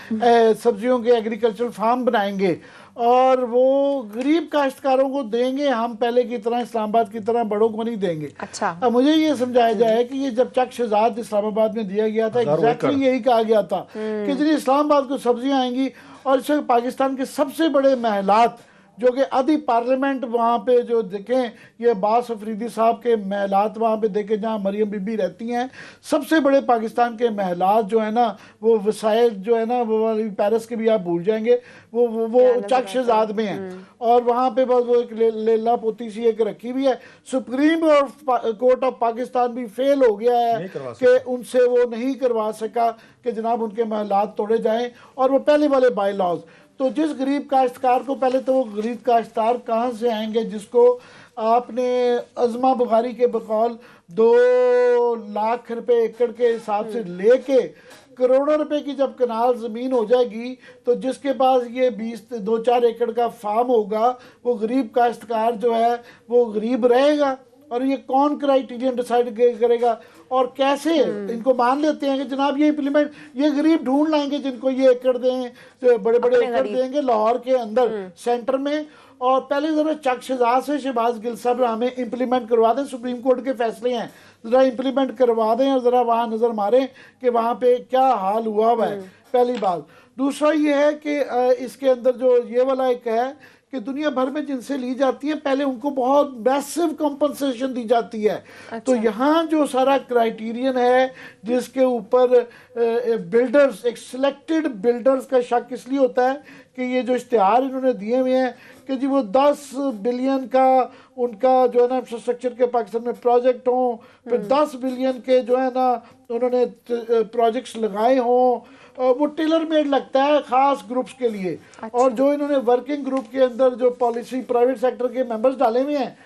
सब्जियों के एग्रीकल्चरल फार्म बनाएंगे और वो गरीब काश्तकारों को देंगे, हम पहले की तरह इस्लामाबाद की तरह बड़ों को नहीं देंगे। अच्छा। अब मुझे ये समझाया जाए कि ये जब चक शहजाद इस्लामाबाद में दिया गया था एग्जैक्टली यही कहा गया था कि जी इस्लामाबाद को सब्जियां आएंगी, और इस पाकिस्तान के सबसे बड़े महलात जो कि आधी पार्लियामेंट वहाँ पे जो देखें, ये अब्बास अफरीदी साहब के महलात वहाँ पे देखें जहाँ मरियम बीबी रहती हैं, सबसे बड़े पाकिस्तान के महलात जो है ना वो वसाइल जो है ना वो पेरिस के भी आप भूल जाएंगे, वो चक शहजाद में हैं, और वहाँ पे बस वो एक लेला पोती सी एक रखी हुई है। सुप्रीम कोर्ट ऑफ पाकिस्तान भी फेल हो गया है कि उनसे वो नहीं करवा सका कि जनाब उनके महलात तोड़े जाएं, और वो पहले वाले बाई लॉज। तो जिस गरीब काश्तकार को, पहले तो वो गरीब काश्तकार कहाँ से आएंगे जिसको आपने अज़मा बुखारी के बकौल 2 लाख रुपए एकड़ के हिसाब से लेके करोड़ों रुपए की जब कनाल ज़मीन हो जाएगी, तो जिसके पास ये 2-4 एकड़ का फार्म होगा वो गरीब काश्तकार जो है वो गरीब रहेगा। और ये कौन क्राइटेरियन डिसाइड करेगा और कैसे? इनको मान लेते हैं कि जनाब ये इम्प्लीमेंट, ये गरीब ढूंढ लाएंगे जिनको ये एकड़ दें, तो बड़े बड़े एकड़ देंगे लाहौर के अंदर सेंटर में, और पहले जरा चक शहजाद से शहबाज गिल साहब हमें इम्प्लीमेंट करवा दें, सुप्रीम कोर्ट के फैसले हैं, ज़रा इम्प्लीमेंट करवा दें और ज़रा वहाँ नज़र मारें कि वहाँ पे क्या हाल हुआ हुआ है। पहली बात। दूसरा ये है कि इसके अंदर जो ये वाला एक है कि दुनिया भर में जिनसे ली जाती है पहले उनको बहुत मैसिव कंपनसेशन दी जाती है। अच्छा। तो यहाँ जो सारा क्राइटेरियन है जिसके ऊपर बिल्डर्स, एक सिलेक्टेड बिल्डर्स का शक इसलिए होता है कि ये जो इश्तिहार इन्होंने दिए हुए हैं कि जी वो 10 बिलियन का उनका जो है ना इंफ्रास्ट्रक्चर के पाकिस्तान में प्रोजेक्ट हों, फिर 10 बिलियन के जो है ना उन्होंने प्रोजेक्ट्स लगाए हों, वो टेलर मेड लगता है खास ग्रुप्स के लिए। अच्छा। और जो इन्होंने वर्किंग ग्रुप के अंदर जो पॉलिसी प्राइवेट सेक्टर के मेंबर्स डाले हुए हैं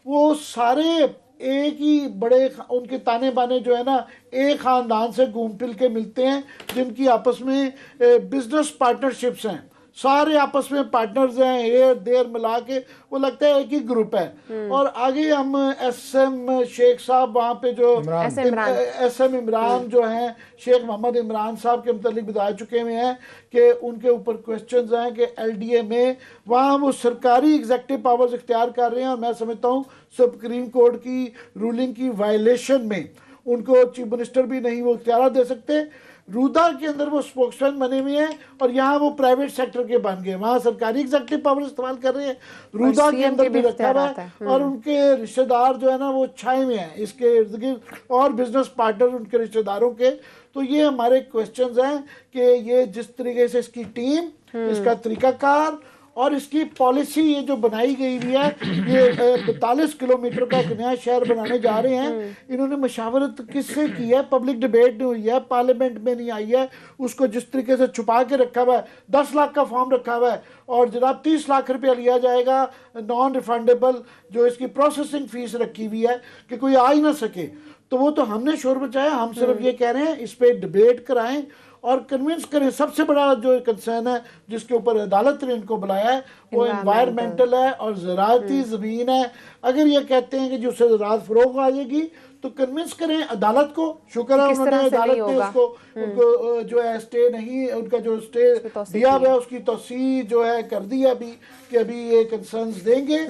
वो सारे एक ही बड़े उनके ताने बाने जो है ना एक खानदान से घूम फिर के मिलते हैं, जिनकी आपस में बिजनेस पार्टनरशिप्स हैं, सारे आपस में पार्टनर्स हैं, हेयर देयर मिला के वो लगता है एक ही ग्रुप है। और आगे हम एसएम शेख साहब वहाँ पे जो एसएम इमरान जो हैं, शेख मोहम्मद इमरान साहब के मुतालिक बता चुके हुए हैं कि उनके ऊपर क्वेश्चंस हैं कि एलडीए में वहाँ वो सरकारी एग्जेक्टिव पावर्स इख्तियार कर रहे हैं, और मैं समझता हूँ सुप्रीम कोर्ट की रूलिंग की वायलेशन में उनको चीफ मिनिस्टर भी नहीं वो इख्तियार दे सकते। रूदा के अंदर वो स्पोक्समैन बने हुए हैं और यहाँ वो प्राइवेट सेक्टर के बन गए, वहाँ सरकारी एग्जेक्टिव पावर इस्तेमाल कर रहे हैं, रूदा के अंदर भी रखा हुआ है, और उनके रिश्तेदार जो है ना वो छाए हुए हैं इसके इर्द गिर्द, और बिजनेस पार्टनर उनके रिश्तेदारों के। तो ये हमारे क्वेश्चंस हैं कि ये जिस तरीके से इसकी टीम, इसका तरीकाकार और इसकी पॉलिसी ये जो बनाई गई हुई है, ये 42 किलोमीटर का एक नया शहर बनाने जा रहे हैं, इन्होंने मशावरत किससे की है? पब्लिक डिबेट नहीं हुई है, पार्लियामेंट में नहीं आई है, उसको जिस तरीके से छुपा के रखा हुआ है, 10 लाख का फॉर्म रखा हुआ है और जनाब 30 लाख रुपया लिया जाएगा नॉन रिफंडेबल, जो इसकी प्रोसेसिंग फीस रखी हुई है कि कोई आ ही ना सके। तो वो तो हमने शोर मचाया, हम सिर्फ ये कह रहे हैं इस पर डिबेट कराएं और कन्विंस करें। सबसे बड़ा जो कंसर्न है जिसके ऊपर अदालत ने इनको बुलाया है वो एनवायरमेंटल है और ज़राअती ज़मीन है। अगर ये कहते हैं कि जो उससे ज़राअत फ़रोग़ आ जाएगी तो कन्विंस करें अदालत को। शुक्र है उन्होंने अदालत ने उसको उनको जो है स्टे नहीं, उनका जो स्टे दिया हुआ है उसकी तौसी जो है कर दी है अभी कि अभी ये कंसर्न्स देंगे।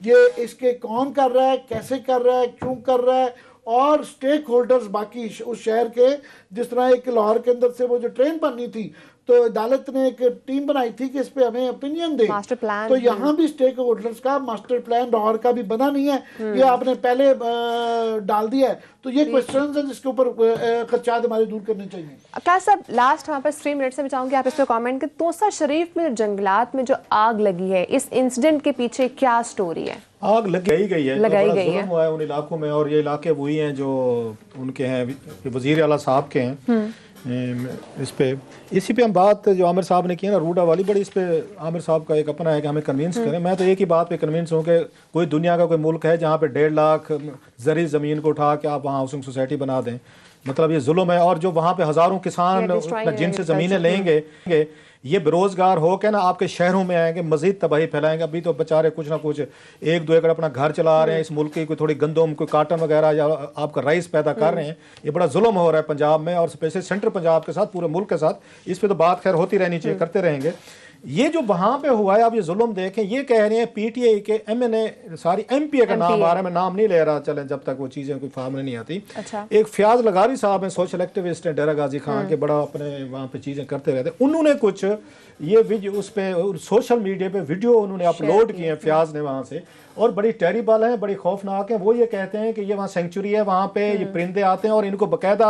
ये इसके कौन कर रहा है, कैसे कर रहा है, क्यों कर रहा है, और स्टेक होल्डर्स बाकी उस शहर के, जिस तरह एक लाहौर के अंदर से वो जो ट्रेन बननी थी तो अदालत ने एक टीम बनाई थी कि इस पे हमें ओपिनियन दे, तो यहाँ भी स्टेक होल्डर्स का मास्टर प्लान लाहौर का भी बना नहीं है, ये आपने पहले डाल दिया है। तो ये क्वेश्चंस हैं जिसके ऊपर खदशात हमारे दूर करने चाहिए। क्या सब लास्ट वहाँ पर 3 मिनट से मैं चाहूँगी आप इस पर कॉमेंट करें, तोसा शरीफ में जंगलात में जो आग लगी है, इस इंसिडेंट के पीछे क्या स्टोरी है? आग लगाई गई है, लगाई बड़ा गई जुल्म है। हुआ है उन इलाकों में, और ये इलाके वही हैं जो उनके हैं, वजीर आला साहब के हैं। इस पे इसी पे हम बात जो आमिर साहब ने की है ना रूडा वाली, बड़ी इस पे आमिर साहब का एक अपना है कि हमें कन्विंस करें। मैं तो एक ही बात पे कन्विंस हूँ कि कोई दुनिया का कोई मुल्क है जहाँ पे 1.5 लाख जरी ज़मीन को उठा के आप वहाँ हाउसिंग सोसाइटी बना दें, मतलब ये जुल्म है। और जो वहाँ पे हज़ारों किसान जिनसे ज़मीनें लेंगे, ये बेरोजगार हो के ना आपके शहरों में आएंगे, मजीद तबाही फैलाएंगे। अभी तो बेचारे कुछ ना कुछ 1-2 एकड़ अपना घर चला रहे हैं, इस मुल्क की कोई थोड़ी गंदम, कोई काटन वगैरह या आपका राइस पैदा कर रहे हैं। ये बड़ा जुल्म हो रहा है पंजाब में, और स्पेशली सेंट्रल पंजाब के साथ, पूरे मुल्क के साथ। इस पर तो बात खैर होती रहनी चाहिए, करते रहेंगे। ये जो वहां पे हुआ है, आप ये जुल्म देखें, ये कह रहे हैं पीटीआई के एमएनए, सारी एमपीए का नाम आ रहा है, मैं नाम नहीं ले रहा, चलें जब तक वो चीजें कोई फार्म नहीं आती। अच्छा। एक फयाज लगारी साहब हैं, सोशल एक्टिविस्ट हैं, डेरा गाजी खान के, बड़ा अपने वहाँ पे चीजें करते रहते। उन्होंने कुछ ये वीडियो उस पे सोशल मीडिया पे वीडियो उन्होंने अपलोड किए हैं फयाज ने वहाँ से, और बड़ी टेरिबल है, बड़ी खौफनाक है। वो ये कहते हैं कि ये वहाँ सेंचुरी है, वहाँ पे ये परिंदे आते हैं, और इनको बाकायदा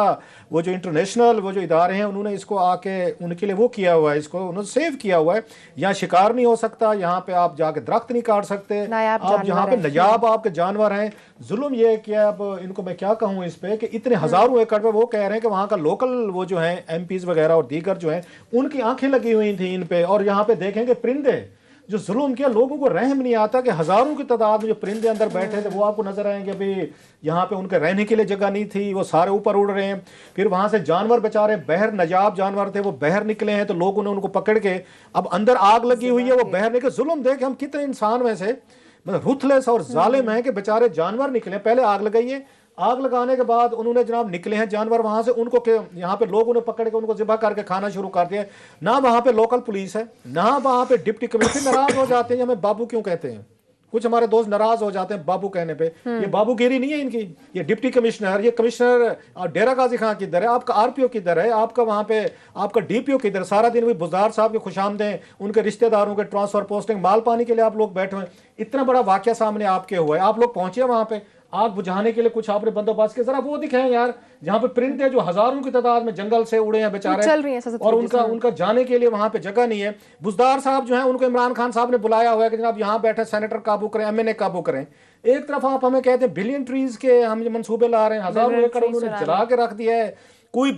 वो जो इंटरनेशनल वो जो इदारे हैं उन्होंने इसको आके उनके लिए वो किया हुआ है, इसको उन्होंने सेव किया हुआ है। यहाँ शिकार नहीं हो सकता, यहाँ पे आप जाके दरख्त नहीं काट सकते, आप जहाँ पे नयाब आपके जानवर हैं। जुल्म ये किया, अब इनको मैं क्या कहूँ इस पे, कि इतने हजारों एकड़ पे वो कह रहे हैं कि वहाँ का लोकल वो जो है एमपीज वगैरह और दीगर जो है उनकी आंखें लगी हुई थी इन पे, और यहाँ पे देखेंगे परिंदे जो जुल्म किया, लोगों को रहम नहीं आता कि हजारों की तादाद में जो परिंदे अंदर बैठे थे वो आपको नजर आएंगे। अभी यहाँ पे उनके रहने के लिए जगह नहीं थी, वो सारे ऊपर उड़ रहे हैं। फिर वहां से जानवर बेचारे बहर, नजाब जानवर थे, वो बहर निकले हैं, तो लोगों ने उनको पकड़ के, अब अंदर आग लगी हुई है, वो बहर निकले। जुल्म देख हम कितने इंसान में से मतलब रुथलेस और जालिम है कि बेचारे जानवर निकले, पहले आग लगाइए, आग लगाने के बाद उन्होंने जनाब निकले हैं जानवर वहां से, उनको यहाँ पे लोग उन्हें पकड़ के उनको ज़िबा करके खाना शुरू कर दिया। ना वहां पे लोकल पुलिस है, ना वहां पे डिप्टी कमिश्नर नाराज हो जाते हैं, हमें बाबू क्यों कहते हैं, कुछ हमारे दोस्त नाराज हो जाते हैं बाबू कहने पे। ये बाबूगिरी नहीं है इनकी, ये डिप्टी कमिश्नर, ये कमिश्नर डेरा गाजी खान किधर है, आपका आरपीओ किधर है, आपका वहां पे आपका डीपीओ किधर, सारा दिन वही बुजदार साहब के खुशामदें, उनके रिश्तेदारों के ट्रांसफर पोस्टिंग, माल पानी के लिए आप लोग बैठे हुए। इतना बड़ा वाकया सामने आपके हुआ है, आप लोग पहुंचे वहां पे आग बुझाने के लिए, कुछ आपने बंदोबस्त के, जरा वो दिखाएं यार, जहाँ पे परिंदे जो हजारों की तादाद में जंगल से उड़े हैं बेचारे, चल रही है और उनका जाने के लिए वहां पे जगह नहीं है। बुजदार साहब जो है उनको इमरान खान साहब ने बुलाया हुआ है कि जनाब यहाँ बैठे सेनेटर काबू करें, एमएनए काबू करें। एक तरफ आप हमें कहते हैं बिलियन ट्रीज के हम मंसूबे ला रहे हैं, हजारों एकड़ उन्होंने जला के रख दिया है। कोई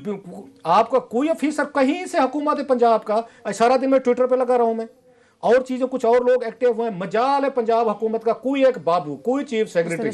आपका कोई अफीसर कहीं से हुकूमत पंजाब का, सारा दिन मैं ट्विटर पे लगा रहा हूं मैं, और चीजें कुछ और लोग एक्टिव हुए, मजाल है पंजाब हुकूमत का कोई एक बाबू, कोई चीफ सेक्रेटरी,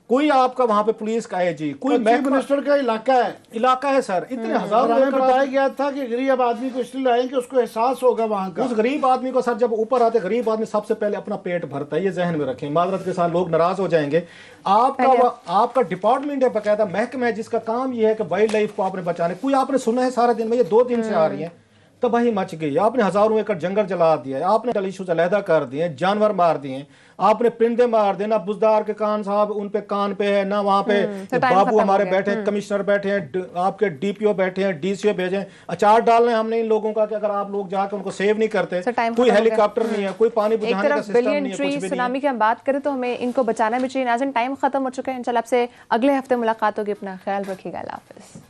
कोई आपका वहां पे पुलिस का आईजी, कोई मिनिस्टर का इलाका है सर। इतने हजारों हमें बताया गया था कि गरीब आदमी को इसलिए लाएंगे उसको एहसास होगा वहां का। उस गरीब आदमी को सर जब ऊपर आते, गरीब आदमी सबसे पहले अपना पेट भरता है, ये जहन में रखें। माजरत के साथ लोग नाराज हो जाएंगे। आपका डिपार्टमेंट है, बाकायदा महकमा है जिसका काम ये है कि वाइल्ड लाइफ को आपने बचाने। कोई आपने सुना है सारा दिन में, ये 2 दिन से आ रही है, तबाही मच गई, आपने हजारों एकड़ जंगल जला दिया, आपने इशूज अलहदा कर दिए, जानवर मार दिए, आपने परिंदे मार दिए। ना बुजदार के कान साहब उन पे कान पे है, ना वहां पे बाबू हमारे बैठे हैं, कमिश्नर बैठे हैं, आपके डीपीओ बैठे हैं, डीसीओ भेजे। अचार डालने हमने इन लोगों का कि अगर आप लोग जाकर उनको सेव नहीं करते, कोई हेलीकॉप्टर नहीं है, कोई पानी बुझाने का सिस्टम नहीं है, कुछ भी नहीं। सुनामी की हम बात करें तो हमें इनको बचाना भी चाहिए। नाज़रीन टाइम खत्म हो चुका है, इंशाल्लाह आपसे अगले हफ्ते मुलाकात होगी, अपना ख्याल रखिएगा, अल्लाह हाफिज़।